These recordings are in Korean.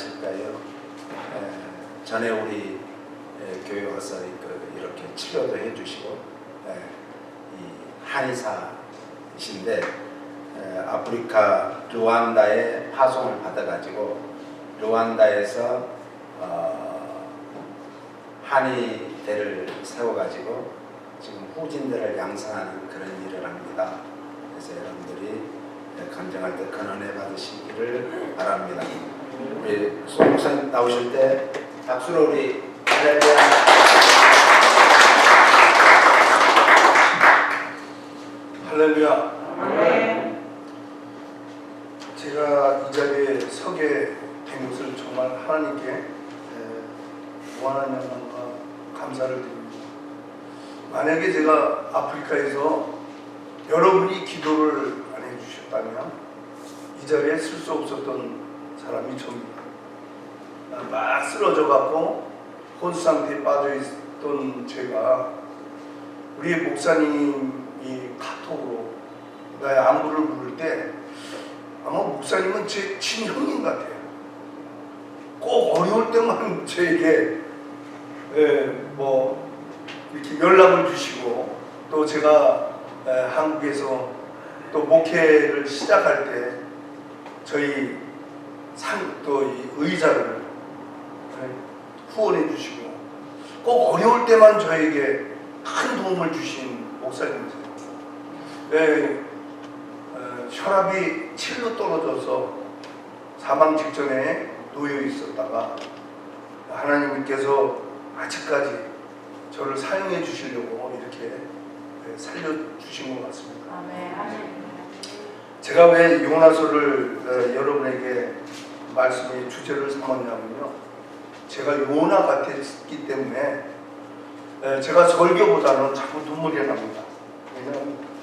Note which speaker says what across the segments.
Speaker 1: 아실까요? 전에 우리 교회 와서 이렇게 치료도 해주시고 이 한의사이신데 아프리카 르완다에 파송을 받아가지고 르완다에서 한의대를 세워가지고 지금 후진들을 양성하는 그런 일을 합니다. 그래서 여러분들이 간증할 때 근은혜 받으시기를 바랍니다. 우리 송 목사님 나오실 때 박수로 우리 할렐루야.
Speaker 2: 할렐루야. 제가 이 자리에 서게 된 것을 정말 하나님께 무한한 영광과 감사를 드립니다. 만약에 제가 아프리카에서 여러분이 기도를 안 해주셨다면 이 자리에 쓸 수 없었던 사람이 저입니다. 막 쓰러져 갖고 혼수 상태에 빠져 있던 제가 우리 목사님이 카톡으로 나의 안부를 물을 때 아마 목사님은 제 친형님 같아요. 꼭 어려울 때만 저에게 이렇게 연락을 주시고, 또 제가 한국에서 또 목회를 시작할 때 저희 또 이 의자를 후원해 주시고, 꼭 어려울 때만 저에게 큰 도움을 주신 목사님이세요. 혈압이 7로 떨어져서 사망 직전에 놓여 있었다가 하나님께서 아직까지 저를 사용해 주시려고 이렇게 살려주신 것 같습니다. 제가 왜 요나서를 여러분에게 말씀의 주제를 삼았냐면요, 제가 요나 같았기 때문에 제가 설교보다는 자꾸 눈물이 납니다. 왜냐하면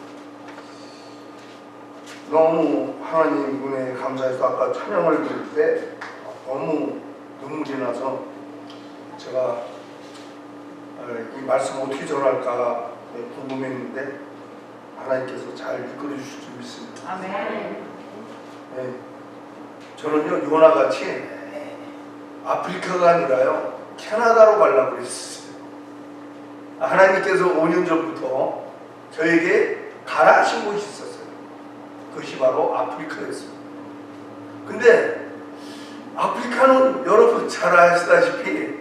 Speaker 2: 너무 하나님 은혜에 감사해서 아까 찬양을 부를 때 너무 눈물이 나서 제가 이 말씀 어떻게 전할까 궁금했는데 하나님께서 잘 이끌어 주실 줄 믿습니다.
Speaker 3: 아멘.
Speaker 2: 저는요 요나같이 아프리카가 아니라요 캐나다로 가려고 그랬어요. 하나님께서 5년 전부터 저에게 가라 하신 곳이 있었어요. 그것이 바로 아프리카였습니다. 근데 아프리카는 여러분 잘 아시다시피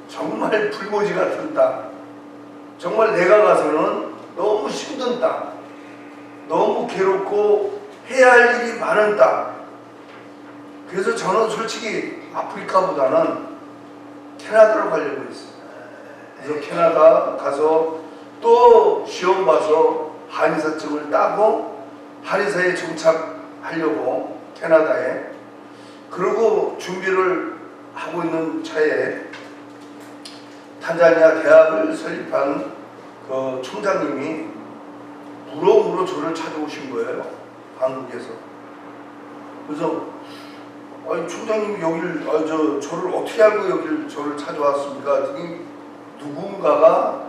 Speaker 2: 정말 불모지 같은 땅, 정말 내가 가서는 너무 힘든 땅, 너무 괴롭고 해야 할 일이 많은 땅. 그래서 저는 솔직히 아프리카보다는 캐나다로 가려고 했어요. 그래서 캐나다 가서 또 시험 봐서 한의사증을 따고 한의사에 정착하려고 캐나다에, 그리고 준비를 하고 있는 차에 탄자니아 대학을 설립한 그 총장님이 물어 저를 찾아오신 거예요, 한국에서. 그래서 총장님이 여기를 저를 어떻게 알고 여기를 저를 찾아왔습니까? 그랬더니 누군가가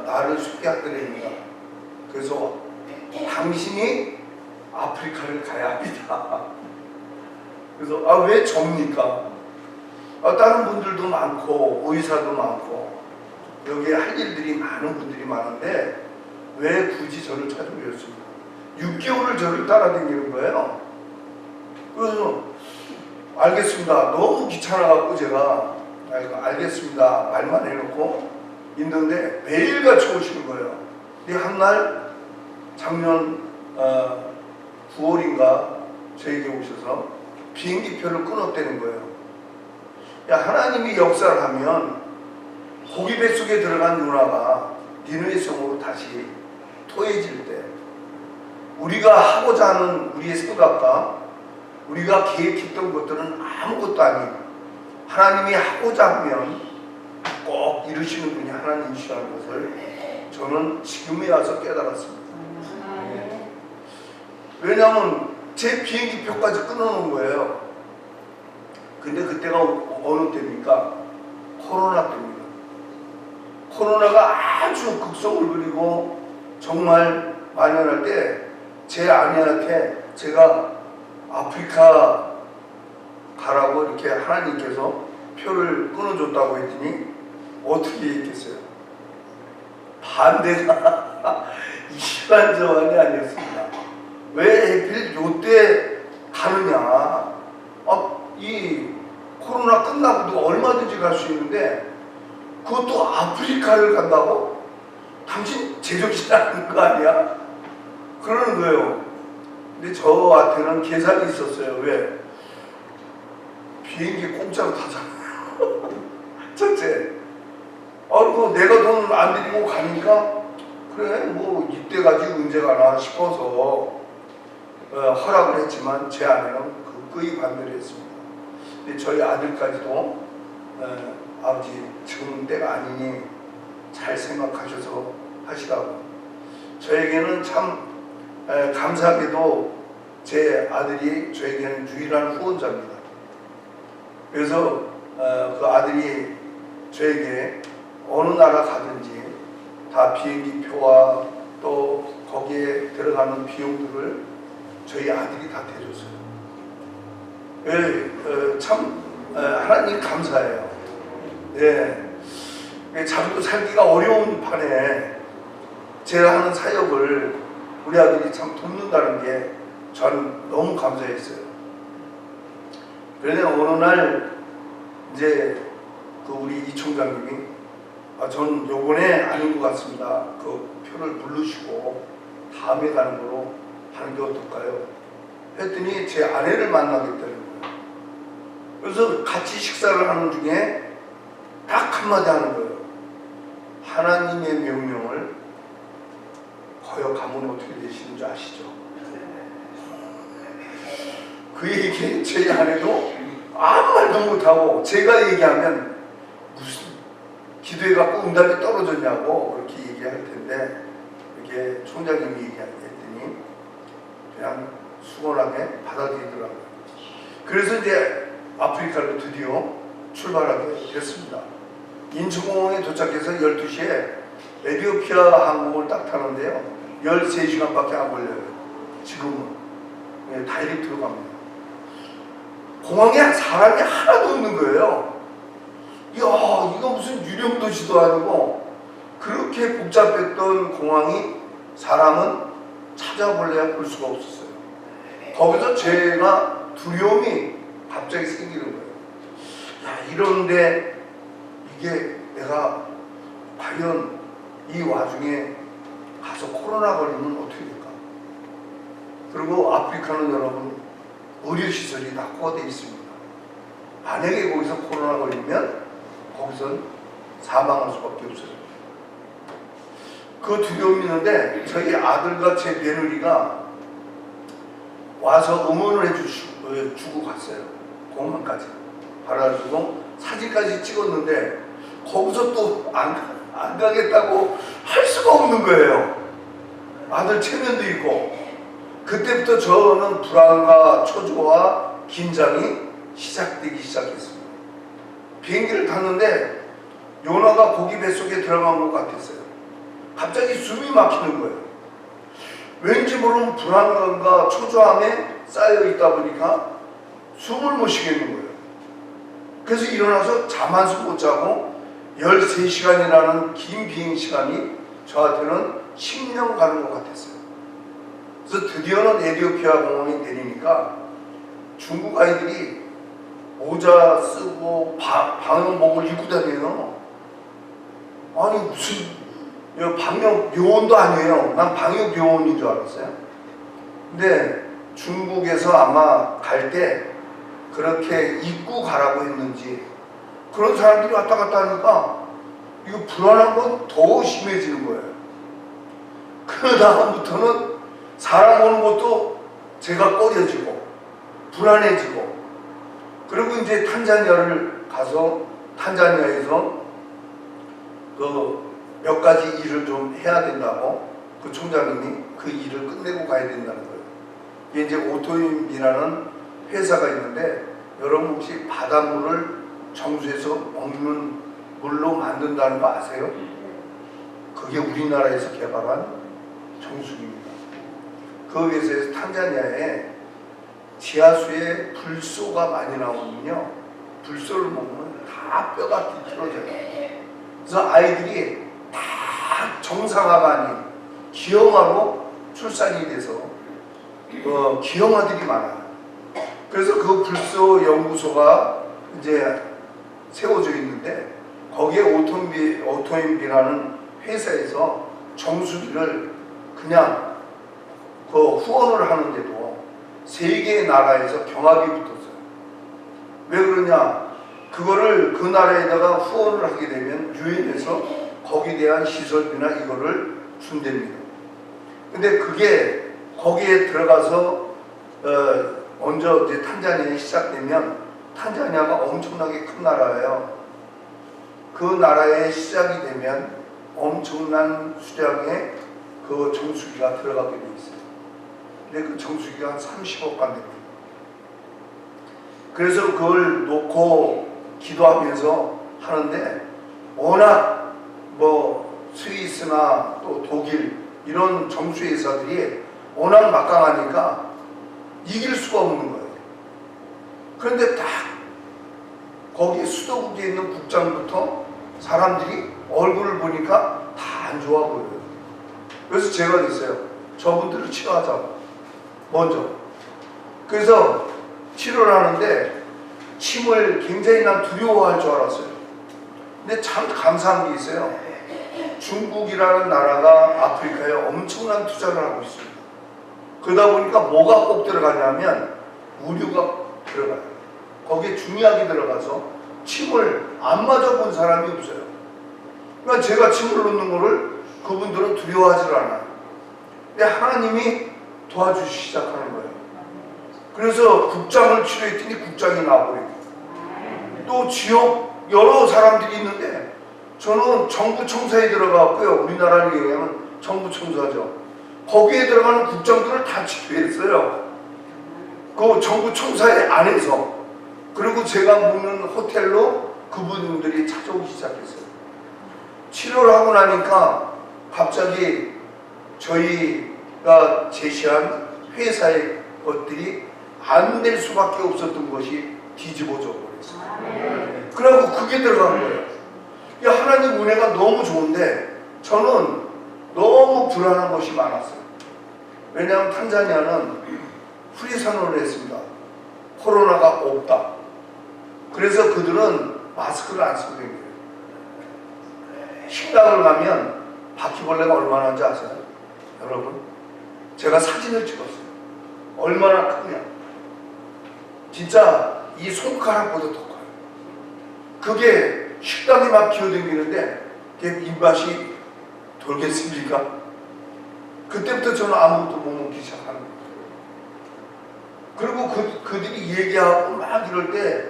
Speaker 2: 나를 소개하더랍니다. 그래서 당신이 아프리카를 가야 합니다. 그래서 왜 접니까? 다른 분들도 많고 의사도 많고 여기에 할 일들이 많은 분들이 많은데 왜 굳이 저를 찾아오셨습니까? 6개월을 저를 따라다니는 거예요. 그래서 알겠습니다. 너무 귀찮아갖고 제가 알겠습니다 말만 해놓고 있는데 매일같이 오시는 거예요. 근데 한날 작년 9월인가 저에게 오셔서 비행기표를 끊었다는 거예요. 야, 하나님이 역사를 하면 고기 뱃속에 들어간 요나가 니느웨 성으로 다시 토해질 때 우리가 하고자 하는 우리의 생각과 우리가 계획했던 것들은 아무것도 아닌 하나님이 하고자 하면 꼭 이루시는 분이 하나님이시라는 것을 저는 지금에 와서 깨달았습니다. 왜냐하면 제 비행기표까지 끊어놓은 거예요. 근데 그때가 어느 때입니까? 코로나 때입니다. 코로나가 아주 극성을 부리고 정말 만연할 때 제 아내한테 제가 아프리카 가라고 이렇게 하나님께서 표를 끊어줬다고 했더니 어떻게 얘기했어요? 반대가 이란저란이 아니었습니다. 왜 하필 요때 가느냐? 이 코로나 끝나고도 얼마든지 갈 수 있는데 그것도 아프리카를 간다고? 당신 제정신 아닌 거 아니야? 그러는 거예요. 근데 저한테는 계산이 있었어요. 왜? 비행기 공짜로 타잖아요. 첫째. 뭐 내가 돈을 안 들이고 가니까 그래 뭐 이때 가지 언제 가나 싶어서 허락을 했지만 제 아내는 그의 반대를 했습니다. 근데 저희 아들까지도 아버지 지금은 때가 아니니 잘 생각하셔서 하시라고. 저에게는 참 감사하게도 제 아들이 저에게는 유일한 후원자입니다. 그래서 그 아들이 저에게 어느 나라 가든지 다 비행기 표와 또 거기에 들어가는 비용들을 저희 아들이 다 대줬어요. 참 하나님 감사해요. 자기도 살기가 어려운 판에 제가 하는 사역을 우리 아들이 참 돕는다는 게 저는 너무 감사했어요. 그런데 어느 날 이제 그 우리 이 총장님이 전 요번에 아닌 것 같습니다. 그 표를 부르시고 다음에 가는 거로 하는 게 어떨까요? 했더니 제 아내를 만나겠다는 거예요. 그래서 같이 식사를 하는 중에 딱 한마디 하는 거예요. 하나님의 명령을 거역하면 어떻게 되시는 줄 아시죠? 그 얘기에 제 아내도 아무 말도 못하고 제가 얘기하면 무슨 기도해갖고 응답이 떨어졌냐고 그렇게 얘기할 텐데 이렇게 총장님이 얘기했더니 그냥 수월하게 받아들이더라고요. 그래서 이제 아프리카로 드디어 출발하게 됐습니다. 인천공항에 도착해서 12시에 에티오피아 항공을 딱 타는데요. 13시간밖에 안 걸려요. 지금은. 다이렉트로 갑니다. 공항에 사람이 하나도 없는 거예요. 이야, 이거 무슨 유령 도시도 아니고 그렇게 복잡했던 공항이 사람은 찾아볼래야 볼 수가 없었어요. 거기서 제가 두려움이 갑자기 생기는 거예요. 야, 이런데 이게 내가 과연 이 와중에 가서 코로나 걸리면 어떻게 될까? 그리고 아프리카는 여러분 의료시설이 낙후되어 있습니다. 만약에 거기서 코로나 걸리면 거기선 사망할 수밖에 없어요. 그 두려움이 있는데 저희 아들과 제 며느리가 와서 응원을 해주고 갔어요. 공항까지 받아주고 사진까지 찍었는데 거기서 또 안 가겠다고 할 수가 없는 거예요. 아들 체면도 있고. 그때부터 저는 불안과 초조와 긴장이 시작되기 시작했습니다. 비행기를 탔는데 요나가 고기 뱃속에 들어간 것 같았어요. 갑자기 숨이 막히는 거예요. 왠지 모르는 불안감과 초조함에 쌓여 있다 보니까 숨을 못 쉬겠는 거예요. 그래서 일어나서 잠 한숨 못 자고 13시간이라는 긴 비행 시간이 저한테는 10년 가는 것 같았어요. 그래서 드디어는 에티오피아 공항에 내리니까 중국 아이들이 모자 쓰고 방역복을 입고 다녀요. 아니 무슨 방역 요원도 아니에요. 난 방역 요원인 줄 알았어요. 근데 중국에서 아마 갈 때 그렇게 입고 가라고 했는지 그런 사람들이 왔다 갔다 하니까 이거 불안한 건 더 심해지는 거예요. 그 다음부터는 사람 오는 것도 제가 꺼려지고 불안해지고 그리고 이제 탄자니아를 가서 탄자니아에서 그 몇 가지 일을 좀 해야 된다고 그 총장님이 그 일을 끝내고 가야 된다는 거예요. 이게 이제 오토임이라는 회사가 있는데 여러분 혹시 바닷물을 정수해서 먹는 물로 만든다는 거 아세요? 그게 우리나라에서 개발한 정수기입니다. 그 회사에서 탄자니아에 지하수에 불소가 많이 나오면요, 불소를 먹으면 다 뼈가 뒤틀어져요. 그래서 아이들이 다 정상화가 아닌 기형아로 출산이 돼서 기형아들이 많아요. 그래서 그 불소 연구소가 이제 세워져 있는데, 거기에 오토인비라는 회사에서 정수기를 그냥 그 후원을 하는데도 3개의 나라에서 경합이 붙었어요. 왜 그러냐? 그거를 그 나라에다가 후원을 하게 되면 유엔에서 거기에 대한 시설비나 이거를 준답니다. 근데 그게 거기에 들어가서 먼저 이제 탄자니아에 시작되면, 탄자니아가 엄청나게 큰 나라예요. 그 나라에 시작이 되면 엄청난 수량의 그 정수기가 들어가게 돼 있어요. 근데 그 정수기가 한 30억 간 됩니다. 그래서 그걸 놓고 기도하면서 하는데, 워낙 뭐 스위스나 또 독일 이런 정수회사들이 워낙 막강하니까 이길 수가 없는 거예요. 그런데 딱 거기 수도국에 있는 국장부터 사람들이 얼굴을 보니까 다 안 좋아 보여요. 그래서 제가 됐어요. 저분들을 치료하자고 먼저. 그래서 치료를 하는데 침을 굉장히 난 두려워할 줄 알았어요. 근데 참 감사한 게 있어요. 중국이라는 나라가 아프리카에 엄청난 투자를 하고 있습니다. 그러다 보니까 뭐가 꼭 들어가냐면 우류가 들어가요. 거기에 중약이 들어가서 침을 안 맞아본 사람이 없어요. 그러니까 제가 침을 놓는 거를 그분들은 두려워하지 않아요. 근데 하나님이 도와주시기 시작하는 거예요. 그래서 국장을 치료했더니 국장이 나와버리고, 또 지역 여러 사람들이 있는데, 저는 정부 청사에 들어가고요. 우리나라를 얘기하면 정부 청사죠. 거기에 들어가는 국장들을 다 치료했어요. 그 정부 청사의 안에서. 그리고 제가 묵는 호텔로 그분들이 찾아오기 시작했어요. 치료를 하고 나니까 갑자기 저희가 제시한 회사의 것들이 안 될 수밖에 없었던 것이 뒤집어져 버렸어요. 그리고 그게 들어간 거예요. 하나님 은혜가 너무 좋은데 저는 너무 불안한 것이 많았어요. 왜냐하면 탄자니아는 프리선언을 했습니다. 코로나가 없다. 그래서 그들은 마스크를 안 쓰고 다녀요. 식당을 가면 바퀴벌레가 얼마나 하는지 아세요? 여러분, 제가 사진을 찍었어요. 얼마나 크냐. 진짜 이 손가락보다 더 커요. 그게 식당에 막 기어다니는데 그게 입맛이 돌겠습니까? 그때부터 저는 아무것도 못 먹기 시작하는 거예요. 그리고 그들이 얘기하고 막 이럴 때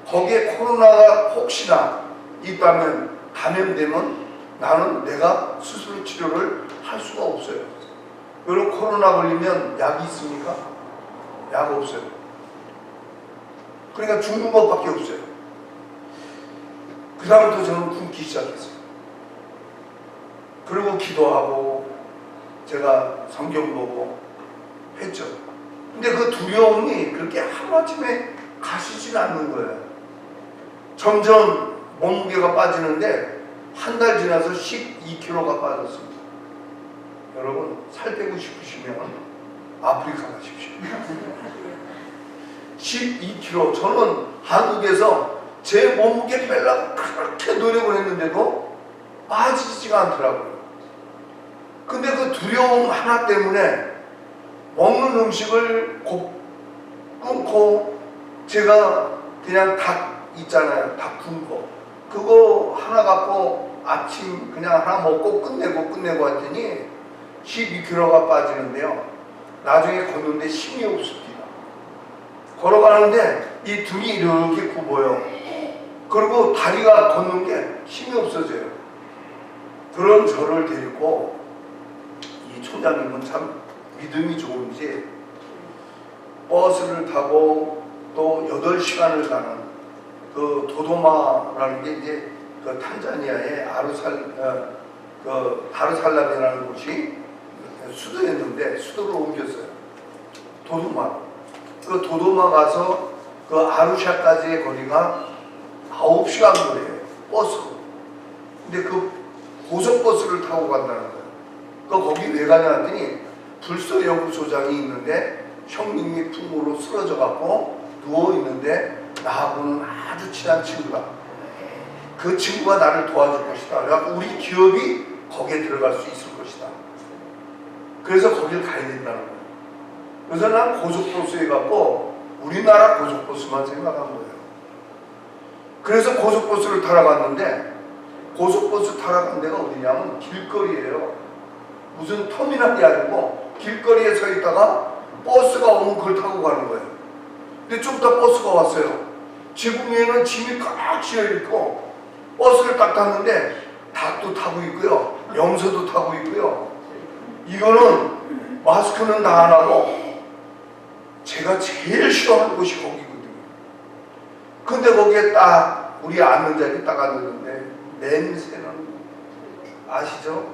Speaker 2: 거기에 코로나가 혹시나 있다면, 감염되면 나는 내가 스스로 치료를 할 수가 없어요. 여러분, 코로나 걸리면 약이 있습니까? 약 없어요. 그러니까 죽는 것밖에 없어요. 그 다음부터 저는 굶기 시작했어요. 그리고 기도하고 제가 성경 보고 했죠. 근데 그 두려움이 그렇게 하루아침에 가시지는 않는 거예요. 점점 몸무게가 빠지는데 한 달 지나서 12kg가 빠졌습니다. 여러분, 살 빼고 싶으시면 아프리카 가십시오. 12kg. 저는 한국에서 제 몸무게 빼려고 그렇게 노력을 했는데도 빠지지가 않더라고요. 근데 그 두려움 하나 때문에 먹는 음식을 끊고, 제가 그냥 닭 있잖아요. 닭 군 거. 그거 하나 갖고 아침 그냥 하나 먹고 끝내고 했더니 12kg가 빠지는데요. 나중에 걷는데 힘이 없습니다. 걸어가는데 이 등이 이렇게 굽어요. 그리고 다리가 걷는 게 힘이 없어져요. 그런 저를 데리고 이 총장님은 참 믿음이 좋은지 버스를 타고 또 8시간을 가는 그 도도마라는 게 이제 그 탄자니아의 다르살람이라는 곳이 수도였는데 수도로 옮겼어요. 도도마. 그 도도마 가서 그 아루샤까지의 거리가 9시간 거리예요. 버스로. 근데 그 고속버스를 타고 간다는 거예요. 그 거기 왜 가냐 했더니 불소연구소장이 있는데 형님이 풍으로 쓰러져 갖고 누워 있는데 나하고는 아주 친한 친구다. 그 친구가 나를 도와줄 것이다. 그래갖고 우리 기업이 거기에 들어갈 수 있을 것이다. 그래서 거길 가야 된다는 거예요. 그래서 난 고속버스에 갖고 우리나라 고속버스만 생각한 거예요. 그래서 고속버스를 타러 갔는데 고속버스 타러 간 데가 어디냐면 길거리예요. 무슨 터미널이 아니고 길거리에 서 있다가 버스가 오면 그걸 타고 가는 거예요. 근데 좀 이따 버스가 왔어요. 지붕 위에는 짐이 꽉 씌어있고 버스를 딱 탔는데 닭도 타고 있고요. 염소도 타고 있고요. 이거는 마스크는 다 안 하고 제가 제일 싫어하는 곳이 거기거든요. 근데 거기에 딱 우리 앉는 자리에 딱 앉았는데 냄새는 아시죠?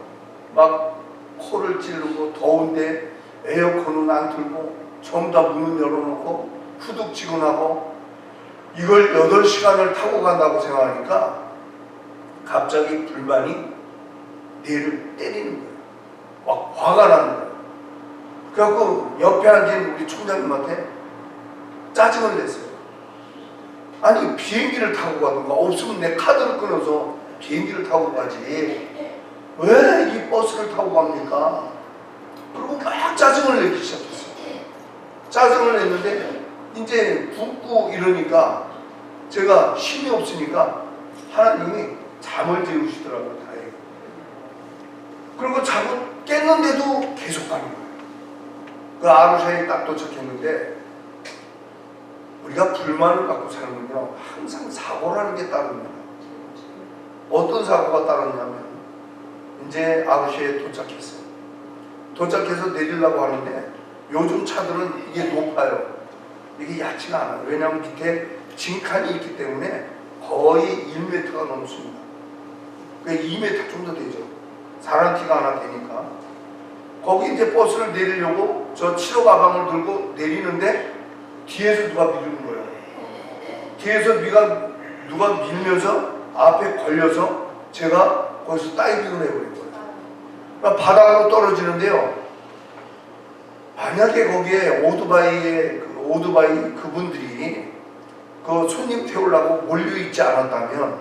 Speaker 2: 막 코를 찌르고 더운데 에어컨은 안 틀고 전부 다 문을 열어놓고 후둑지근하고 이걸 8시간을 타고 간다고 생각하니까 갑자기 불만이 뇌를 때리는 거예요. 막 화가 나는 거예요. 그래갖고 옆에 앉은 우리 총장님한테 짜증을 냈어요. 아니 비행기를 타고 가든가 없으면 내 카드를 끊어서 비행기를 타고 가지 왜 이 버스를 타고 갑니까? 그리고 막 짜증을 내기 시작했어요. 짜증을 냈는데 이제 붓고 이러니까 제가 힘이 없으니까 하나님이 잠을 재우시더라고요. 다행히. 그리고 자고 깼는데도 계속 가는 거예요. 그 아루샤에 딱 도착했는데 우리가 불만을 갖고 살면요 항상 사고라는 게 따릅니다. 어떤 사고가 따랐냐면 이제 아루샤에 도착했어요. 도착해서 내리려고 하는데 요즘 차들은 이게 높아요. 이게 얕지가 않아요. 왜냐하면 밑에 징칸이 있기 때문에 거의 1m가 넘습니다. 그러니까 2m 정도 되죠. 사람 키가 하나 되니까. 거기 이제 버스를 내리려고 저 7호 가방을 들고 내리는데 뒤에서 누가 밀는 거예요. 뒤에서 누가 밀면서 앞에 걸려서 제가 거기서 다이빙을 해버린 거예요. 그러니까 바닥으로 떨어지는데요. 만약에 거기에 오토바이 그분들이 그 손님 태우려고 몰려있지 않았다면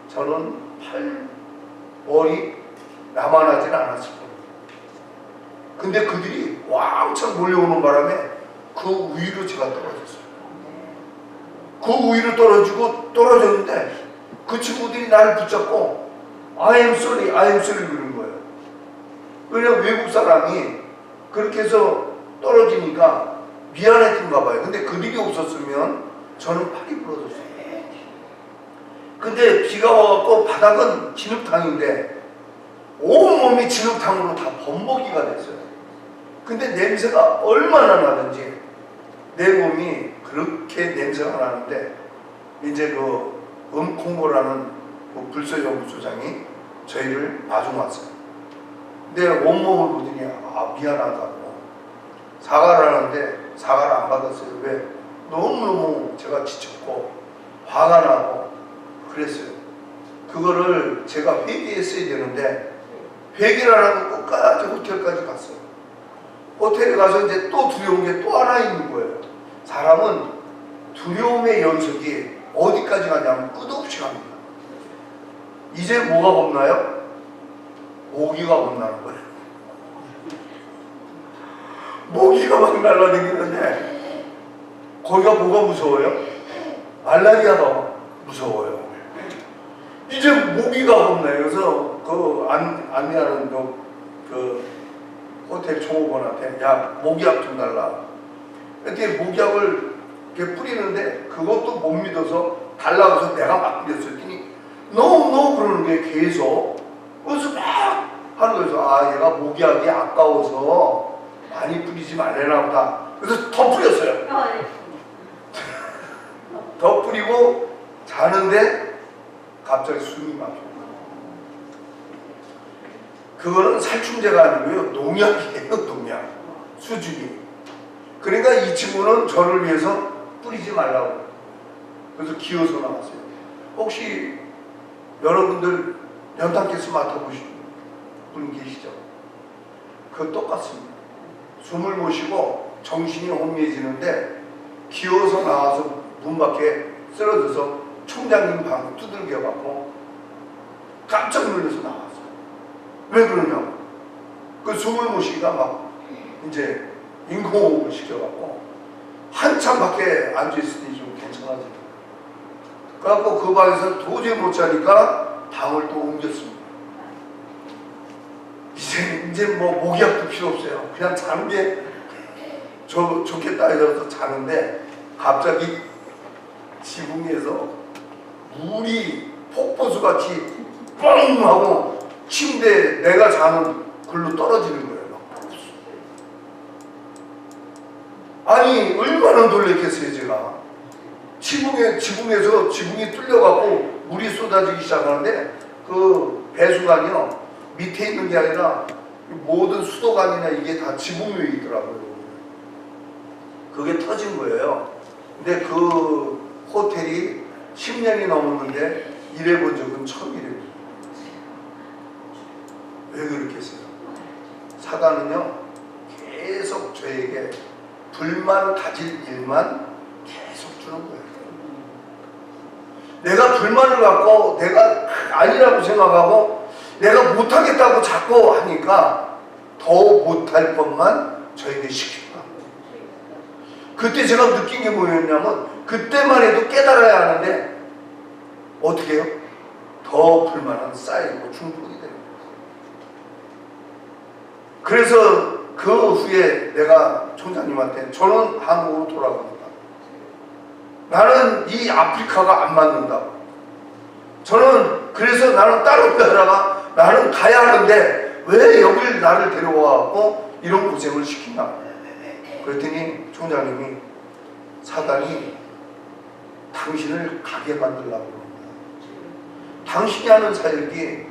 Speaker 2: 저는 머리 남아나진 않았을 겁니다. 근데 그들이 왕창 몰려오는 바람에 그 위로 제가 떨어졌어요. 그 위로 떨어졌는데 그 친구들이 나를 붙잡고 I am sorry 그러는 거예요. 왜냐면 외국 사람이 그렇게 해서 떨어지니까 미안했던가 봐요. 근데 그들이 없었으면 저는 팔이 부러졌어요. 근데 비가 와갖고 바닥은 진흙탕인데 온몸이 진흙탕으로 다 범벅이가 됐어요. 근데 냄새가 얼마나 나든지 내 몸이 그렇게 냄새가 나는데 이제 그 음콩고라는 그 불소연구소장이 저희를 마중 왔어요. 근데 온몸을 보더니 미안하다고 사과를 하는데 사과를 안 받았어요. 왜? 너무너무 제가 지쳤고 화가 나고 그랬어요. 그거를 제가 회개했어야 되는데 회개를 안 하고 끝까지 호텔까지 갔어요. 호텔에 가서 이제 또 두려운 게 또 하나 있는 거예요. 사람은 두려움의 연속이 어디까지 가냐면 끝없이 갑니다. 이제 뭐가 겁나요? 모기가 겁나는 거예요. 모기가 막 날라다니는데 거기가 뭐가 무서워요? 말라리아가 무서워요. 이제 모기가 겁나요. 그래서 그 안내하는 그 호텔 종업원한테 야 모기약 좀 달라. 이렇게 모기약을 이렇게 뿌리는데 그것도 못 믿어서 달라고 해서 내가 막 뿌렸더니 no 그러는 게 계속. 그래서 막 하는 거예요. 얘가 모기약이 아까워서 많이 뿌리지 말래나 보다. 그래서 더 뿌렸어요. 더 뿌리고 자는데 갑자기 숨이 막혀요. 그거는 살충제가 아니고요. 농약이에요. 농약. 수증기. 그러니까 이 친구는 저를 위해서 뿌리지 말라고. 그래서 기어서 나왔어요. 혹시 여러분들 연탄가스 맡아보신 분 계시죠? 그거 똑같습니다. 숨을 못 쉬고 정신이 혼미해지는데 기어서 나와서 문 밖에 쓰러져서 총장님 방 두들겨갖고 깜짝 놀라서 나왔어요. 왜 그러냐고. 그 숨을 못 쉬기가 막 이제 인공호흡을 시켜갖고 한참 밖에 앉아있으니 좀 괜찮아지고, 그래갖고 그 방에서 도저히 못 자니까 방을 또 옮겼습니다. 이제 뭐 목약도 필요 없어요. 그냥 자는 게 좋겠다 이러면서 자는데 갑자기 지붕 위에서 물이 폭포수같이 뻥 하고 침대에 내가 자는 글로 떨어지는 거예요. 아니 얼마나 놀랬겠어요. 제가 지붕에서 지붕이 뚫려갖고 물이 쏟아지기 시작하는데 그 배수관이요 밑에 있는 게 아니라 모든 수도관이나 이게 다 지붕 위에 있더라고요. 그게 터진 거예요. 근데 그 호텔이 10년이 넘었는데 일해본 적은 처음이래요. 왜 그렇게 했어요? 사단은요 계속 저에게 불만 가질 일만 계속 주는 거예요. 내가 불만을 갖고 내가 아니라고 생각하고 내가 못하겠다고 자꾸 하니까 더 못할 것만 저에게 시키는 거예요. 그때 제가 느낀 게 뭐였냐면 그때만 해도 깨달아야 하는데 어떻게 해요? 더 불만은 쌓이고 중독이 되는 거예요. 그래서 그 후에 내가 총장님한테 저는 한국으로 돌아갑니다. 나는 이 아프리카가 안 맞는다고. 저는 그래서 나는 다른 나라가 나는 가야 하는데 왜 여길 나를 데려와갖고 이런 고생을 시키냐. 그랬더니 총장님이 사단이 당신을 가게 만들려고 합니다. 당신이 하는 사역이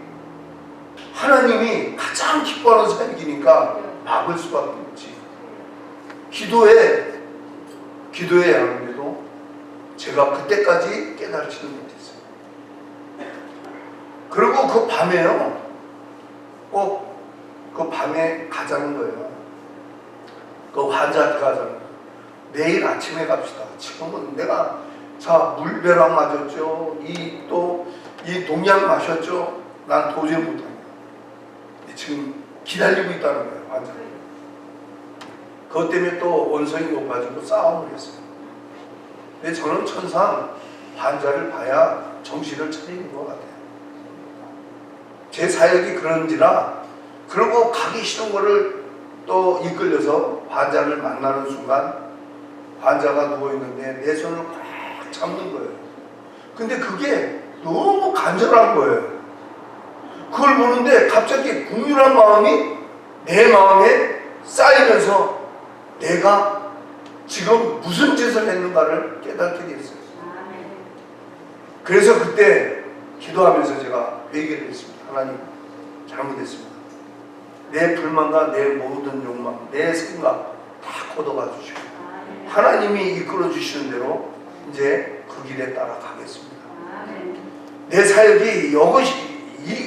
Speaker 2: 하나님이 가장 기뻐하는 사역이니까 막을 수밖에 없지. 기도해 하는데도 제가 그때까지 깨달지는 못했어요. 그리고 그 밤에요 꼭 그 밤에 가자는 거예요. 그 환자한테 가자는 거예요. 내일 아침에 갑시다. 지금은 내가 자 물배랑 맞았죠. 이 농약 마셨죠. 난 도저히 못합니다. 지금 기다리고 있다는 거예요. 환자를. 그것 때문에 또 원성이 높아지고 싸움을 했어요. 근데 저는 천상 환자를 봐야 정신을 차리는 것 같아요. 제 사역이 그런지라. 그리고 가기 싫은 거를 또 이끌려서 환자를 만나는 순간 환자가 누워있는데 내 손을 꽉 잡는 거예요. 근데 그게 너무 간절한 거예요. 그걸 보는데 갑자기 국률한 마음이 내 마음에 쌓이면서 내가 지금 무슨 짓을 했는가를 깨닫게 됐어요. 그래서 그때 기도하면서 제가 회개를 했습니다. 하나님 잘못했습니다. 내 불만과 내 모든 욕망, 내 생각 다 걷어가 주시고 하나님이 이끌어 주시는 대로 이제 그 길에 따라가겠습니다. 내 사역이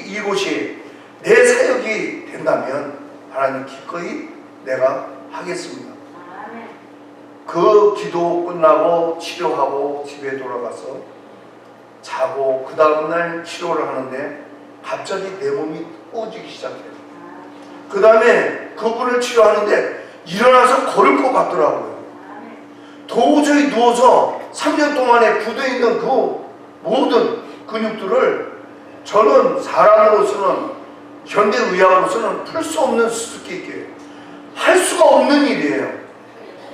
Speaker 2: 이곳이 내 사역이 된다면 하나님 기꺼이 내가 하겠습니다. 그 기도 끝나고 치료하고 집에 돌아가서 자고 그 다음날 치료를 하는데 갑자기 내 몸이 꼬지기 시작해요. 그 다음에 그분을 치료하는데 일어나서 걸을 것 같더라고요. 도저히 누워서 3년 동안에 굳어있는 그 모든 근육들을 저는 사람으로서는 현대의학으로서는 풀 수 없는 수수께끼예요. 할 수가 없는 일이에요.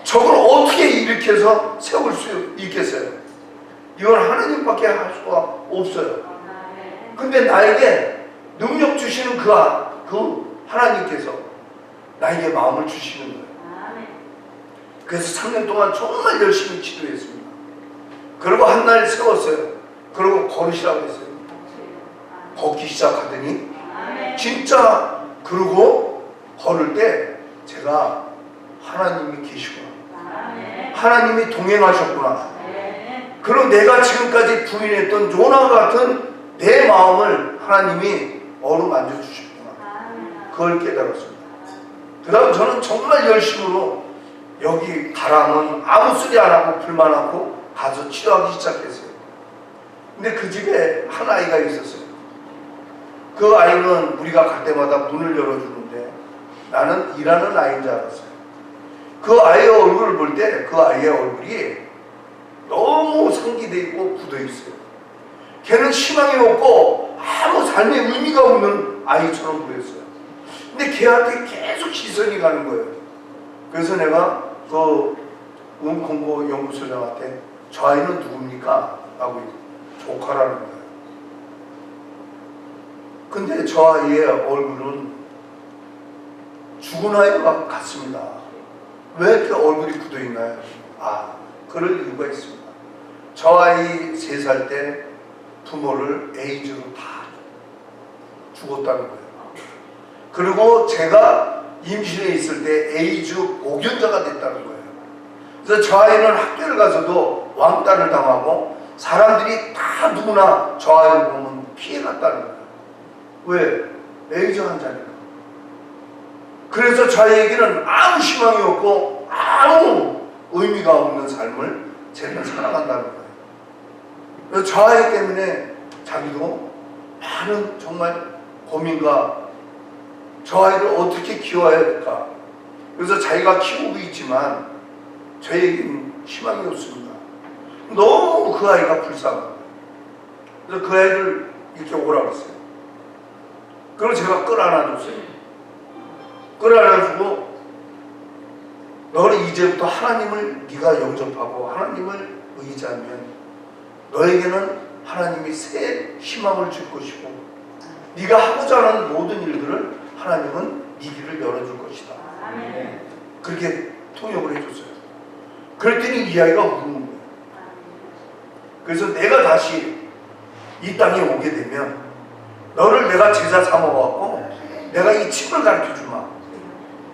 Speaker 2: 저걸 어떻게 일으켜서 세울 수 있겠어요? 이건 하나님밖에 할 수가 없어요. 근데 나에게 능력 주시는 그 하나님께서 나에게 마음을 주시는 거예요. 그래서 3년 동안 정말 열심히 기도했습니다. 그리고 한 날 세웠어요. 그리고 걸으시라고 했어요. 걷기 시작하더니 진짜 그러고 걸을 때 제가 하나님이 계시구나. 하나님이 동행하셨구나. 그리고 내가 지금까지 부인했던 요나 같은 내 마음을 하나님이 어루만져 주셨구나. 그걸 깨달았습니다. 그 다음 저는 정말 열심으로 여기 가라면 아무 소리 안 하고 불만 않고 가서 치료하기 시작했어요. 근데 그 집에 한 아이가 있었어요. 그 아이는 우리가 갈 때마다 문을 열어주는데 나는 일하는 아이인 줄 알았어요. 그 아이의 얼굴을 볼 때 그 아이의 얼굴이 너무 상기되어 있고 굳어 있어요. 걔는 희망이 없고 아무 삶의 의미가 없는 아이처럼 보였어요. 근데 걔한테 계속 시선이 가는 거예요. 그래서 내가 그 공고 연구소장한테 저 아이는 누굽니까? 라고 조카라는 거예요. 근데 저 아이의 얼굴은 죽은 아이와 같습니다. 왜 이렇게 얼굴이 굳어 있나요? 아, 그럴 이유가 있습니다. 저 아이 3살 때 부모를 에이즈로 다 죽었다는 거예요. 그리고 제가 임신해 있을 때 에이즈 목연자가 됐다는 거예요. 그래서 저 아이는 학교를 가서도 왕따를 당하고 사람들이 다 누구나 저 아이를 보면 피해갔다는 거예요. 왜? 에이즈 환자니까. 그래서 저 아이에게는 아무 희망이 없고 아무 의미가 없는 삶을 쟤는 살아간다는 거예요. 그래서 저 아이 때문에 자기도 많은 정말 고민과 저 아이를 어떻게 키워야 될까. 그래서 자기가 키우고 있지만 저에게는 희망이 없습니다. 너무 그 아이가 불쌍해요. 그래서 그 아이를 이렇게 오라고 했어요. 그걸 제가 끌어안아줬어요. 끌어안아주고 너는 이제부터 하나님을 네가 영접하고 하나님을 의지하면 너에게는 하나님이 새 희망을 줄 것이고 네가 하고자 하는 모든 일들을 하나님은 네 길을 열어줄 것이다. 그렇게 통역을 해줬어요. 그랬더니 이 아이가 우는 거예요. 그래서 내가 다시 이 땅에 오게 되면 너를 내가 제자 삼아갖고 내가 이 칩을 가르쳐 주마.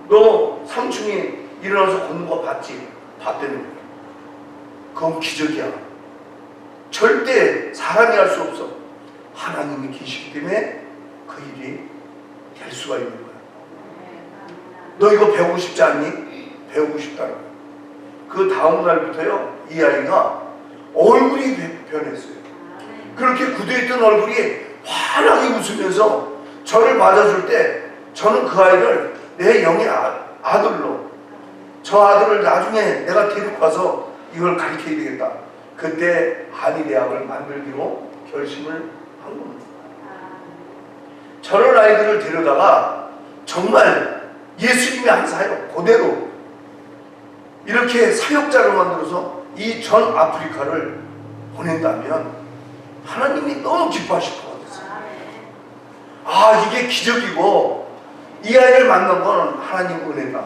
Speaker 2: 너 삼촌이 일어나서 걷는 거 봤지? 봤다는 거예요. 그건 기적이야. 절대 사람이 할 수 없어. 하나님이 계시기 때문에 그 일이 될 수가 있는 거야. 너 이거 배우고 싶지 않니? 배우고 싶다는 거야. 그 다음 날부터요, 이 아이가 얼굴이 변했어요. 그렇게 굳어있던 얼굴이 환하게 웃으면서 저를 맞아줄 때 저는 그 아이를 내 영의 아들로, 저 아들을 나중에 내가 데리고 가서 이걸 가르쳐야 되겠다. 그때 한의대학을 만들기로 결심을 한 겁니다. 저런 아이들을 데려다가 정말 예수님이 한 사역 그대로 이렇게 사역자로 만들어서 이 전 아프리카를 보낸다면 하나님이 너무 기뻐하실 것 같았어요. 아, 이게 기적이고 이 아이를 만난 건 하나님 은혜다.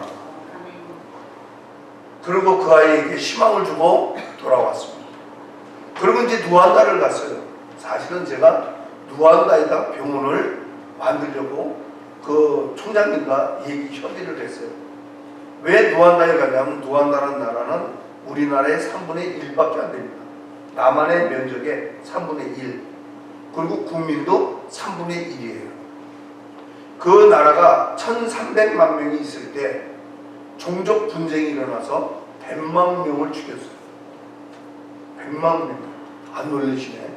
Speaker 2: 그리고 그 아이에게 희망을 주고 돌아왔습니다. 그리고 이제 누안다를 갔어요. 사실은 제가 누안다에다 병원을 만들려고 그 총장님과 협의를 했어요. 왜 누안다에 가냐면 누안다라는 나라는 우리나라의 3분의 1밖에 안 됩니다. 남한의 면적의 3분의 1. 그리고 국민도 3분의 1이에요. 그 나라가 1300만 명이 있을 때 종족 분쟁이 일어나서 100만 명을 죽였어요. 100만 명. 안 놀라시네.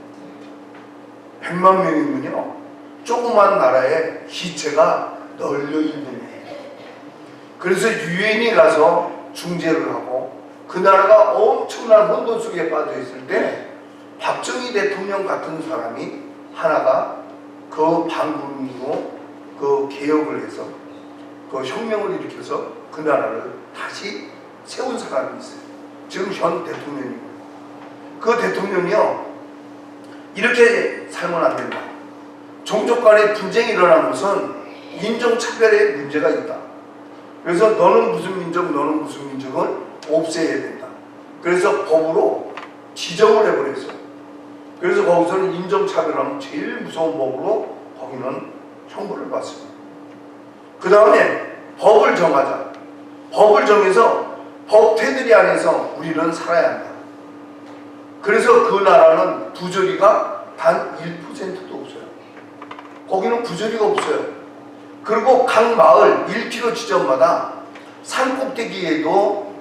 Speaker 2: 100만 명이면요, 조그만 나라에 기체가 널려 있는 거예요. 그래서 유엔이 가서 중재를 하고 그 나라가 엄청난 혼돈 속에 빠져 있을 때 박정희 대통령 같은 사람이 하나가 그 반군으로 그 개혁을 해서 그 혁명을 일으켜서 그 나라를 다시 세운 사람이 있어요. 지금 현 대통령이고, 그 대통령이요, 이렇게 살면 안 된다. 종족 간의 분쟁이 일어나는 것은 인종차별의 문제가 있다. 그래서 너는 무슨 민족, 너는 무슨 민족을 없애야 된다. 그래서 법으로 지정을 해버렸어요. 그래서 거기서는 인종차별하면 제일 무서운 법으로 거기는 형벌을 받습니다. 그 다음에 법을 정하자. 법을 정해서 법 테두리 안에서 우리는 살아야 한다. 그래서 그 나라는 부조리가 단 1%도 없어요. 거기는 부조리가 없어요. 그리고 각 마을 1km 지점마다 산 꼭대기에도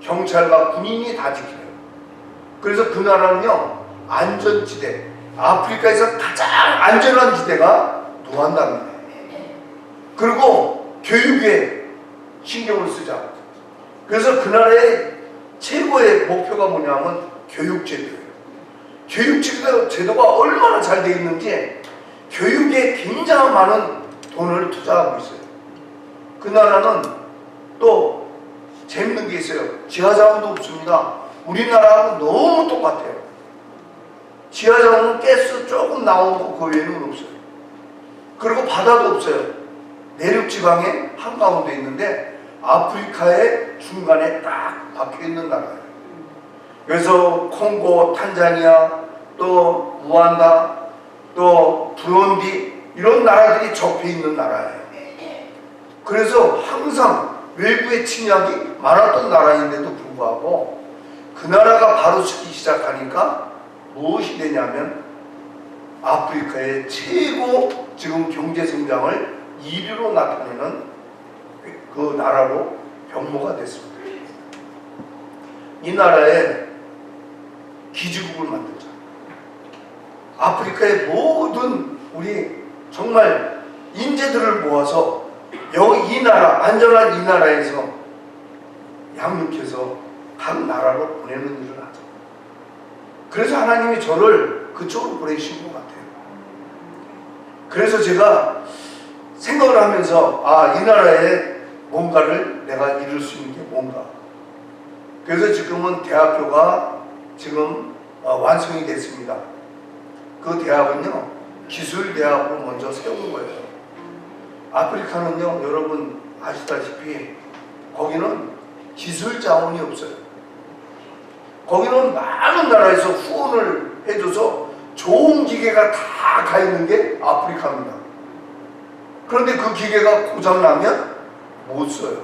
Speaker 2: 경찰과 군인이 다 지켜요. 그래서 그 나라는요, 안전지대, 아프리카에서 가장 안전한 지대가 루안다입니다. 그리고 교육에 신경을 쓰자. 그래서 그 나라의 최고의 목표가 뭐냐면 교육제도예요. 교육제도가 얼마나 잘 되어 있는지 교육에 굉장히 많은 돈을 투자하고 있어요. 그 나라는 또 재밌는 게 있어요. 지하자원도 없습니다. 우리나라하고 너무 똑같아요. 지하자원은 가스 조금 나오고 그 외에는 없어요. 그리고 바다도 없어요. 내륙지방에 한가운데 있는데 아프리카의 중간에 딱 박혀있는 나라예요. 그래서 콩고, 탄자니아, 또 우간다, 또 부룬디 이런 나라들이 접해있는 나라예요. 그래서 항상 외부의 침략이 많았던 나라인데도 불구하고 그 나라가 바로 서기 시작하니까 무엇이 되냐면 아프리카의 최고 지금 경제성장을 1위로 나타내는 그 나라로 변모가 됐습니다. 이 나라에 기지국을 만들자. 아프리카의 모든 우리 정말 인재들을 모아서 여기 이 나라, 안전한 이 나라에서 양육해서 각 나라로 보내는 일을 하자. 그래서 하나님이 저를 그쪽으로 보내신 것 같아요. 그래서 제가 생각을 하면서 이 나라에 뭔가를 내가 이룰 수 있는 게 뭔가. 그래서 지금은 대학교가 지금 완성이 됐습니다. 그 대학은요, 기술대학으로 먼저 세운 거예요. 아프리카는요, 여러분 아시다시피 거기는 기술 자원이 없어요. 거기는 많은 나라에서 후원을 해줘서 좋은 기계가 다 가 있는 게 아프리카입니다. 그런데 그 기계가 고장나면 못 써요.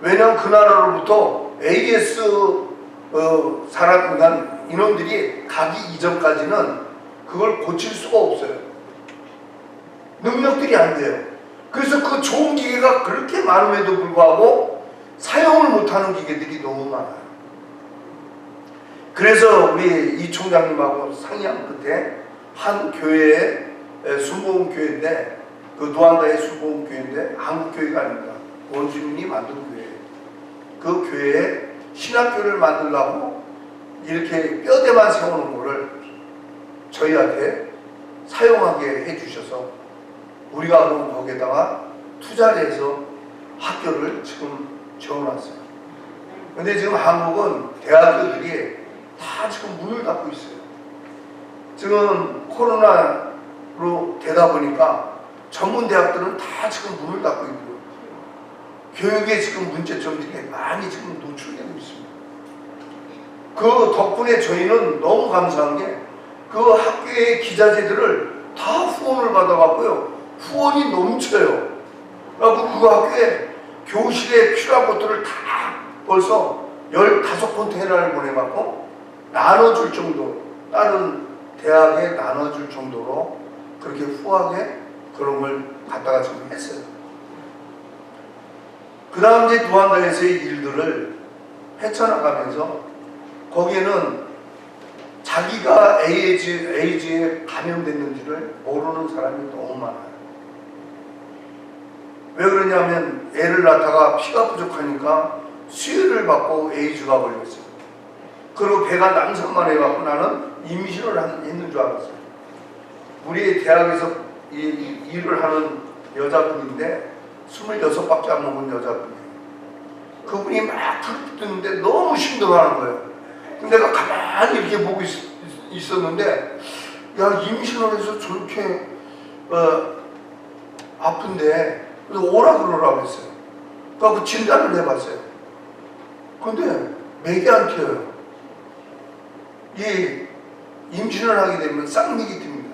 Speaker 2: 왜냐하면 그 나라로부터 AS 사람 인원들이 가기 이전까지는 그걸 고칠 수가 없어요. 능력들이 안 돼요. 그래서 그 좋은 기계가 그렇게 많음에도 불구하고 사용을 못하는 기계들이 너무 많아요. 그래서 우리 이 총장님하고 상의한 끝에 한 교회에 순복음 교회인데 그 루안다의 순복음 교회인데 한국 교회가 아닙니다. 원주민이 만든 교회예요. 그 교회에 신학교를 만들려고 이렇게 뼈대만 세우는 거를 저희한테 사용하게 해주셔서 우리가 그럼 거기에다가 투자를 해서 학교를 지금 지어놨어요. 근데 지금 한국은 대학교들이 다 지금 문을 닫고 있어요. 지금 코로나로 되다 보니까 전문 대학들은 다 지금 문을 닫고 있고 교육에 지금 문제점들이 많이 지금 노출되고 있습니다. 그 덕분에 저희는 너무 감사한 게 그 학교의 기자재들을 다 후원을 받아갖고요. 후원이 넘쳐요. 그래서 그 학교에 교실에 필요한 것들을 다 벌써 15컨테이너를 보내갖고 나눠줄 정도, 다른 대학에 나눠줄 정도로 그렇게 후하게 그런 걸 갖다가 지금 했어요. 그 다음 이제 루안다에서의 일들을 헤쳐나가면서 거기에는 자기가 에이즈에 감염됐는지를 모르는 사람이 너무 많아요. 왜 그러냐면 애를 낳다가 피가 부족하니까 수혈을 받고 에이즈가 걸렸어요. 그리고 배가 남산만 해갖고 나는 임신을 했는 줄 알았어요. 우리 대학에서 일을 하는 여자분인데 26밖에 안 먹은 여자분이에요. 그분이 막 부르는데 너무 힘들어하는 거예요. 근데 내가 가만히 이렇게 보고 있었는데 야, 임신을 해서 저렇게 아픈데 그래서 오라 그러라고 했어요. 그래서 진단을 해봤어요. 근데 맥이 안 튀어요. 이 임신을 하게 되면 쌍맥이 틉니다.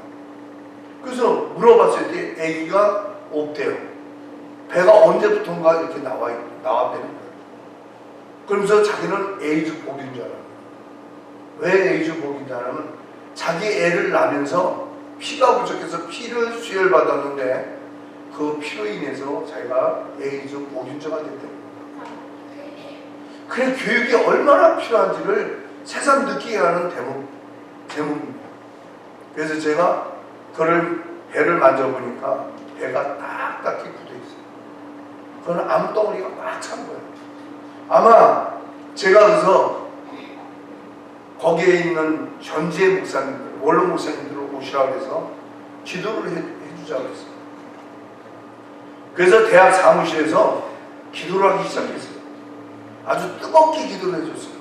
Speaker 2: 그래서 물어봤을 때 아기가 없대요. 배가 언제부턴가 이렇게 나왔다는 거예요. 그러면서 자기는 에이즈 복인 줄 알아요. 왜 에이즈 복인 줄 알아면 자기 애를 낳으면서 피가 부족해서 피를 수혈받았는데 그 피로 인해서 자기가 에이즈 복인자가 됐대요. 그래 교육이 얼마나 필요한지를 새삼 느끼게 하는 제목입니다. 그래서 제가 그를 배를 만져보니까 배가 딱딱히 굳어있어요. 그건 암덩어리가 꽉 찬 거예요. 아마 제가 그래서 거기에 있는 현지의 목사님들, 원로 목사님들을 오시라고 해서 기도를 해주자고 했어요. 그래서 대학 사무실에서 기도를 하기 시작했어요. 아주 뜨겁게 기도를 해줬어요.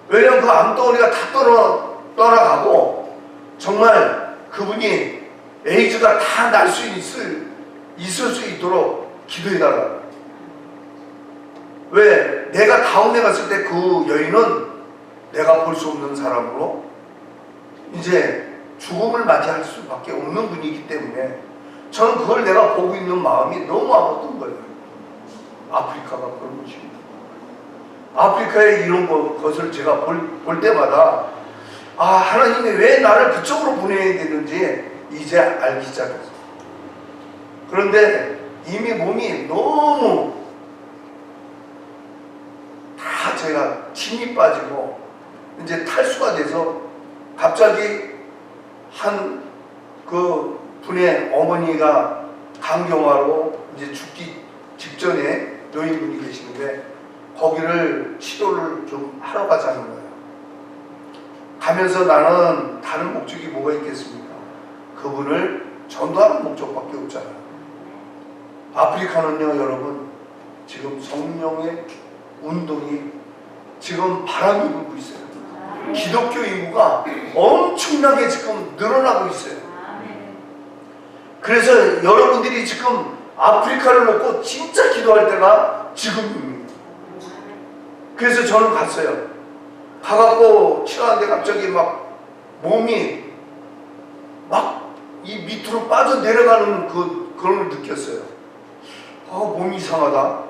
Speaker 2: 왜냐하면 그 암덩어리가 다 떠나가고 정말 그분이 에이즈가 다 날 수 있을 수 있도록 기도해달라고. 왜? 내가 다음에 갔을 때 그 여인은 내가 볼 수 없는 사람으로 이제 죽음을 맞이할 수밖에 없는 분이기 때문에 저는 그걸 내가 보고 있는 마음이 너무 아팠던 거예요. 아프리카가 그런 것입니다. 아프리카의 이런 것을 제가 볼 때마다 아, 하나님이 왜 나를 그쪽으로 보내야 되는지 이제 알기 시작했어요. 그런데 이미 몸이 너무 다 제가 힘이 빠지고 이제 탈수가 돼서 갑자기 한 그 분의 어머니가 간경화로 이제 죽기 직전에 노인분이 계시는데 거기를 치료를 좀 하러 가자는 거예요. 가면서 나는 다른 목적이 뭐가 있겠습니까? 그분을 전도하는 목적밖에 없잖아요. 아프리카는요, 여러분, 지금 성령의 운동이 지금 바람이 불고 있어요. 기독교 인구가 엄청나게 지금 늘어나고 있어요. 그래서 여러분들이 지금 아프리카를 놓고 진짜 기도할 때가 지금입니다. 그래서 저는 갔어요. 가갖고 치료하는데 갑자기 막 몸이 막 이 밑으로 빠져 내려가는 그런 걸 느꼈어요. 몸이 이상하다.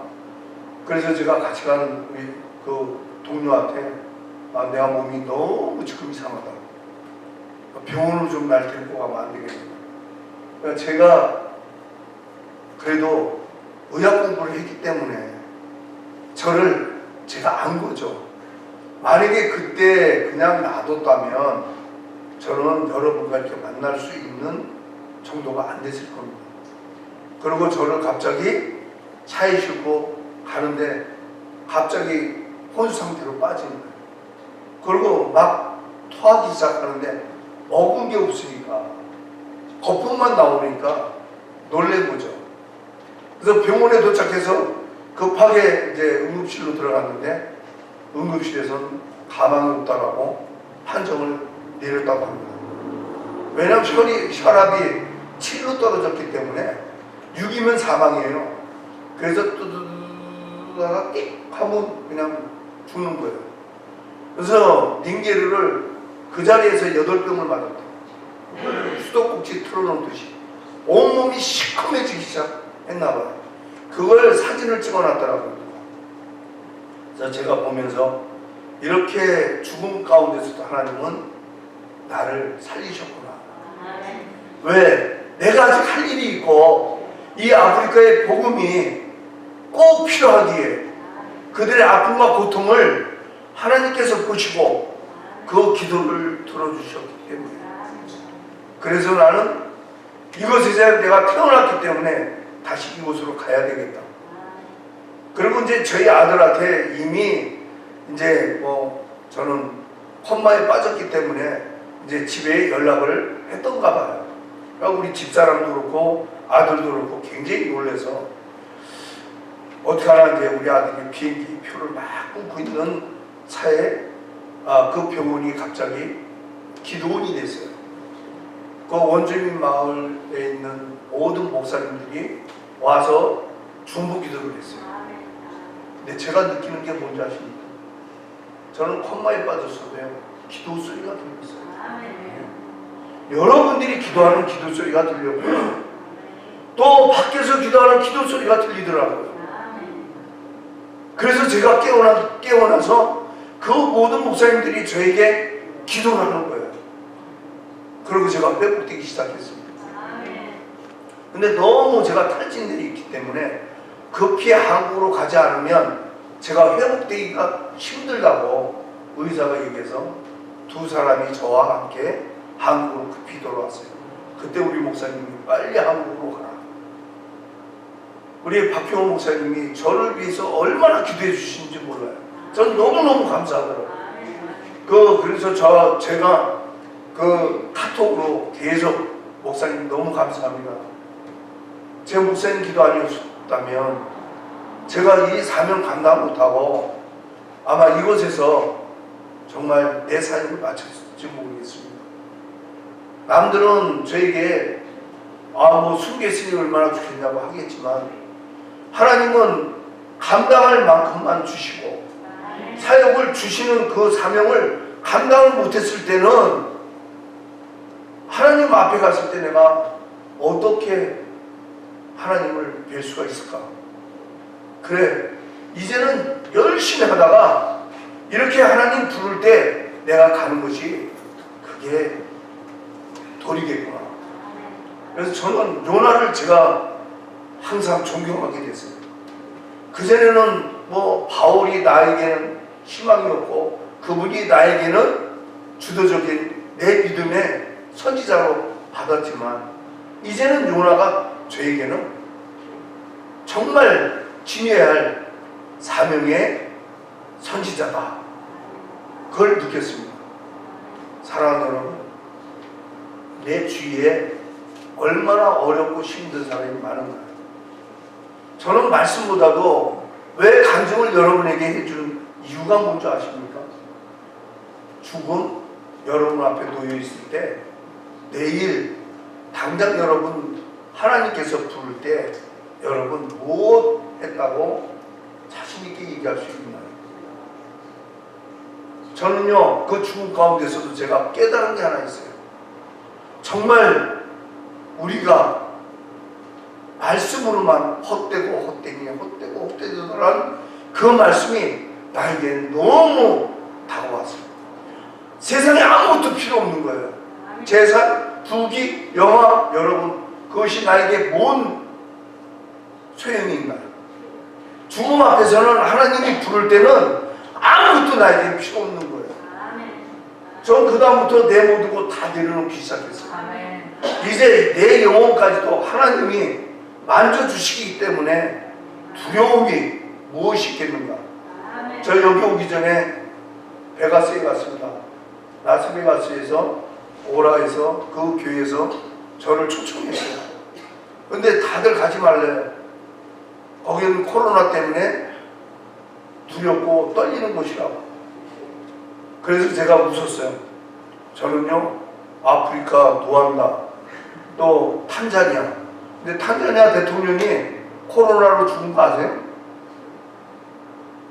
Speaker 2: 그래서 제가 같이 간 우리 그 동료한테 내가 몸이 너무 지금 이상하다. 병원으로 좀 날 데리고 가면 안 되겠다. 그러니까 제가 그래도 의학 공부를 했기 때문에 저를 제가 안 거죠. 만약에 그때 그냥 놔뒀다면 저는 여러분과 이렇게 만날 수 있는 정도가 안 됐을 겁니다. 그리고 저를 갑자기 차에 싣고 가는데 갑자기 혼수 상태로 빠지는 거예요. 그리고 막 토하기 시작하는데 먹은 게 없으니까 거품만 나오니까 놀란 거죠. 그래서 병원에 도착해서 급하게 이제 응급실로 들어갔는데 응급실에서는 가망이 없다라고 판정을 내렸다고 합니다. 왜냐하면 혈압이 7로 떨어졌기 때문에 6이면 사망이에요. 그래서 뚜두두두가 띡 하면 그냥 죽는 거예요. 그래서 닌게르를 그 자리에서 8병을 맞았다. 수도꼭지 틀어놓듯이 온몸이 시커매지기 시작했나봐요. 그걸 사진을 찍어놨더라고요. 그래서 제가 보면서 이렇게 죽음 가운데서도 하나님은 나를 살리셨구나. 왜? 내가 아직 할 일이 있고 이 아프리카의 복음이 꼭 필요하기에 그들의 아픔과 고통을 하나님께서 보시고 그 기도를 들어주셨기 때문에 그래서 나는 이곳에서 내가 태어났기 때문에 다시 이곳으로 가야 되겠다. 그리고 이제 저희 아들한테 이미 이제 저는 콤마에 빠졌기 때문에 이제 집에 연락을 했던가 봐요. 그러니까 우리 집사람도 그렇고 아들도 그렇고 굉장히 놀라서 어떻게 하나 이제 우리 아들이 비행기 표를 막 끊고 있는 차에 그 병원이 갑자기 기도원이 됐어요. 그 원주민 마을에 있는 모든 목사님들이 와서 중보 기도를 했어요. 근데 제가 느끼는 게 뭔지 아십니까? 저는 콤마에 빠졌어도요 기도 소리가 들렸어요. 여러분들이 기도하는 기도 소리가 들렸고요. 또 밖에서 기도하는 기도 소리가 들리더라고요. 그래서 제가 깨어나서 그 모든 목사님들이 저에게 기도를 하는 거예요. 그리고 제가 회복되기 시작했습니다. 근데 너무 제가 탈진들이 있기 때문에 급히 한국으로 가지 않으면 제가 회복되기가 힘들다고 의사가 얘기해서 두 사람이 저와 함께 한국으로 급히 돌아왔어요. 그때 우리 목사님이 빨리 한국으로 가라. 우리 박형호 목사님이 저를 위해서 얼마나 기도해 주신지 몰라요. 전 너무너무 감사하더라고요. 그래서 제가 그 카톡으로 계속 목사님 너무 감사합니다. 제 목사님 기도 아니었다면 제가 이 사명 감당 못하고 아마 이곳에서 정말 내 삶을 마쳤을지 모르겠습니다. 남들은 저에게 뭐 순교했으니 얼마나 좋겠냐고 하겠지만 하나님은 감당할 만큼만 주시고 사역을 주시는 그 사명을 감당을 못했을 때는 하나님 앞에 갔을 때 내가 어떻게 하나님을 뵐 수가 있을까? 그래, 이제는 열심히 하다가 이렇게 하나님 부를 때 내가 가는 것이 그게 도리겠구나. 그래서 저는 요나를 제가 항상 존경하게 됐어요. 그전에는 뭐 바울이 나에게는 희망이었고 그분이 나에게는 주도적인 내 믿음의 선지자로 받았지만 이제는 요나가 저에게는 정말 지녀야 할 사명의 선지자다. 그걸 느꼈습니다. 사랑하는 여러분, 내 주위에 얼마나 어렵고 힘든 사람이 많은가요? 저는 말씀보다도 왜 간증을 여러분에게 해준 이유가 뭔지 아십니까? 죽음 여러분 앞에 놓여 있을 때 내일 당장 여러분 하나님께서 부를 때 여러분 무엇 했다고 자신 있게 얘기할 수 있나요? 저는요 그 죽음 가운데서도 제가 깨달은 게 하나 있어요. 정말 우리가 말씀으로만 헛되더라는 그 말씀이 나에게 너무 다가왔어요. 세상에 아무것도 필요 없는 거예요. 재산, 부귀, 영화, 여러분 그것이 나에게 뭔 소용이 있나요? 죽음 앞에서는 하나님이 부를 때는 아무것도 나에게 필요 없는 거예요. 전 그 다음부터 내 모든 거 다 내려놓기 시작했어요. 이제 내 영혼까지도 하나님이 만져주시기 때문에 두려움이 무엇이 있겠는가. 저 여기 오기 전에 베가스에 갔습니다. 라스베가스에서 오라에서 그 교회에서 저를 초청했어요. 근데 다들 가지 말래요. 거기는 코로나 때문에 두렵고 떨리는 곳이라고. 그래서 제가 웃었어요. 저는요 아프리카 루안다 또 탄자니아, 근데 탄자니아 대통령이 코로나로 죽은 거 아세요?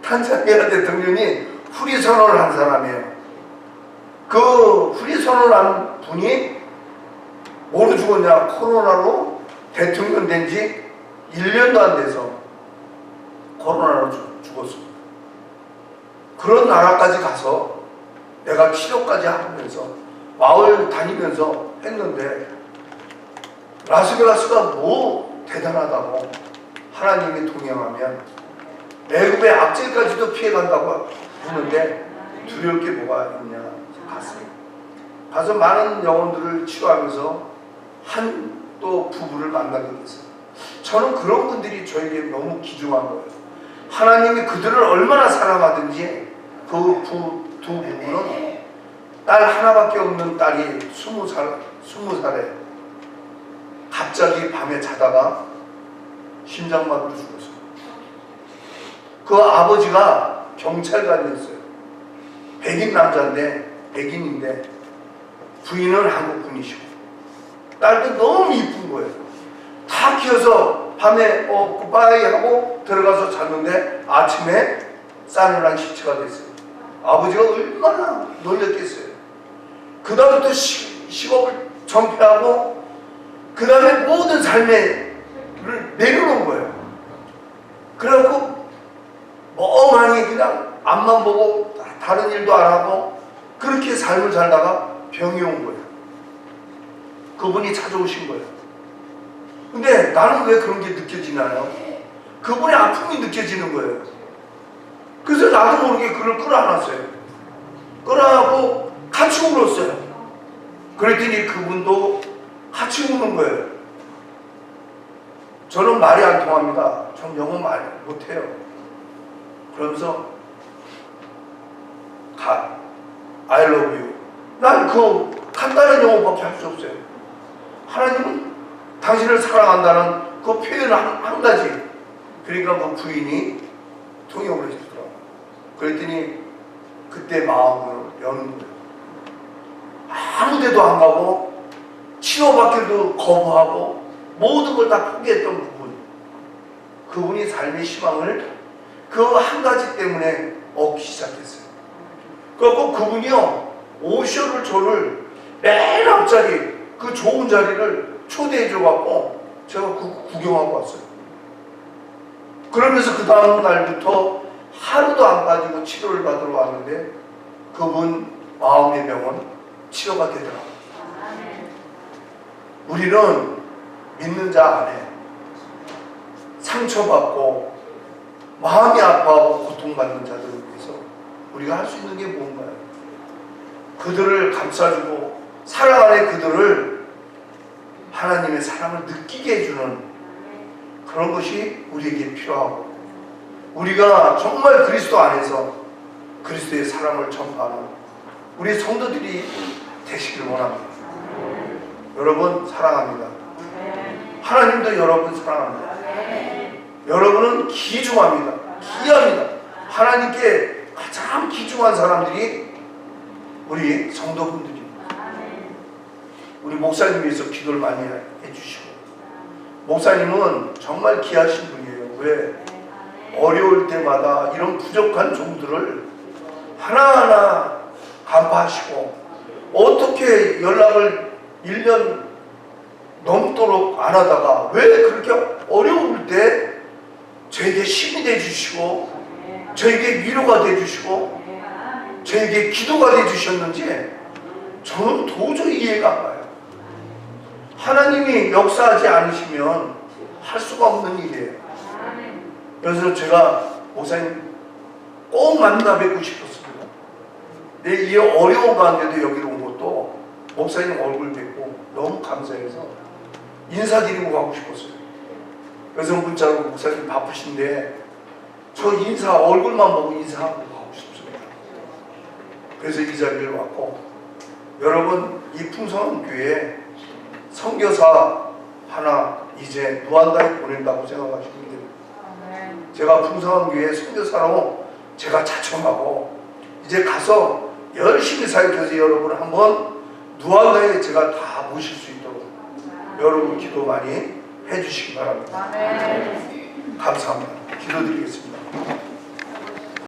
Speaker 2: 탄자니아 대통령이 후리 선언을 한 사람이에요. 그 후리 선언을 한 분이 뭐로 죽었냐? 코로나로 대통령 된 지 1년도 안 돼서 코로나로 죽었습니다. 그런 나라까지 가서 내가 치료까지 하면서 마을 다니면서 했는데 라스베가스가 뭐 대단하다고 하나님이 동행하면 애굽의 악질까지도 피해간다고 하는데 두려울 게 뭐가 있냐. 갔어요. 가서 많은 영혼들을 치료하면서 한 또 부부를 만나게 됐어요. 저는 그런 분들이 저에게 너무 귀중한 거예요. 하나님이 그들을 얼마나 사랑하든지 그 두 부부는 딸 하나밖에 없는 딸이 20살에 갑자기 밤에 자다가 심장마비로 죽었어요. 그 아버지가 경찰관이었어요. 백인 남자인데, 백인인데 부인은 한국 분이시고 딸도 너무 이쁜 거예요. 다 키워서 밤에 굿바이 하고 들어가서 잤는데 아침에 싸늘한 시체가 됐어요. 아버지가 얼마나 놀랬겠어요. 그 다음부터 식업을 전폐하고 그 다음에 모든 삶을 내려놓은 거예요. 그래갖고 멍하니 그냥 앞만 보고 다른 일도 안 하고 그렇게 삶을 살다가 병이 온 거예요. 그분이 찾아오신 거예요. 근데 나는 왜 그런 게 느껴지나요? 그분의 아픔이 느껴지는 거예요. 그래서 나도 모르게 그를 끌어안았어요. 끌어안고 같이 울었어요. 그랬더니 그분도 같이 우는 거예요. 저는 말이 안 통합니다. 전 영어 말 못해요. 그러면서 I love you. 난 그 간단한 영어밖에 할 수 없어요. 하나님은 당신을 사랑한다는 그 표현 한 가지. 그러니까 그 부인이 통역을 해주더라고요. 그랬더니 그때 마음을 여는 거예요. 아무 데도 안 가고 치료받기도 거부하고 모든 걸 다 포기했던 그분이 삶의 희망을 그 한 가지 때문에 얻기 시작했어요. 그래서 그분이요 오셔를 저를 맨 앞자리 그 좋은 자리를 초대해 줘갖고 제가 구경하고 왔어요. 그러면서 그 다음 날부터 하루도 안 빠지고 치료를 받으러 왔는데 그분 마음의 병은 치료가 되더라고요. 우리는 믿는 자 안에 상처받고 마음이 아파하고 고통받는 자들을 위해서 우리가 할 수 있는 게 뭔가요? 그들을 감싸주고 사랑 안에 그들을 하나님의 사랑을 느끼게 해주는 그런 것이 우리에게 필요하고 우리가 정말 그리스도 안에서 그리스도의 사랑을 전파하는 우리 성도들이 되시길 원합니다. 여러분 사랑합니다. 하나님도 여러분 사랑합니다. 여러분은 귀중합니다. 귀합니다. 하나님께 가장 귀중한 사람들이 우리 성도분들입니다. 우리 목사님 위해서 기도를 많이 해주시고 목사님은 정말 귀하신 분이에요. 왜? 어려울 때마다 이런 부족한 종들을 하나하나 간파하시고 어떻게 연락을 1년 넘도록 안 하다가 왜 그렇게 어려울 때 저에게 힘이 돼주시고 저에게 위로가 돼주시고 저에게 기도가 돼주셨는지 저는 도저히 이해가 안 가요. 하나님이 역사하지 않으시면 할 수가 없는 일이에요. 그래서 제가 목사님 꼭 만나 뵙고 싶었습니다. 내 이 어려운 가운데도 여기로 온 것도 목사님 얼굴 뵙고 너무 감사해서 인사드리고 가고 싶었어요. 그래서 문자로 목사님 바쁘신데 저 얼굴만 보고 인사하고 가고 싶습니다. 그래서 이 자리를 왔고 여러분 이 풍성한 교회에 선교사 하나 이제 무한다에 보낸다고 생각하시면 됩니다. 제가 풍성한 교회 선교사로 제가 자청하고 이제 가서 열심히 사역해서 여러분을 한번 무한다에 제가 다 모실 수 있도록 여러분 기도 많이 해주시기 바랍니다. 감사합니다. 기도드리겠습니다.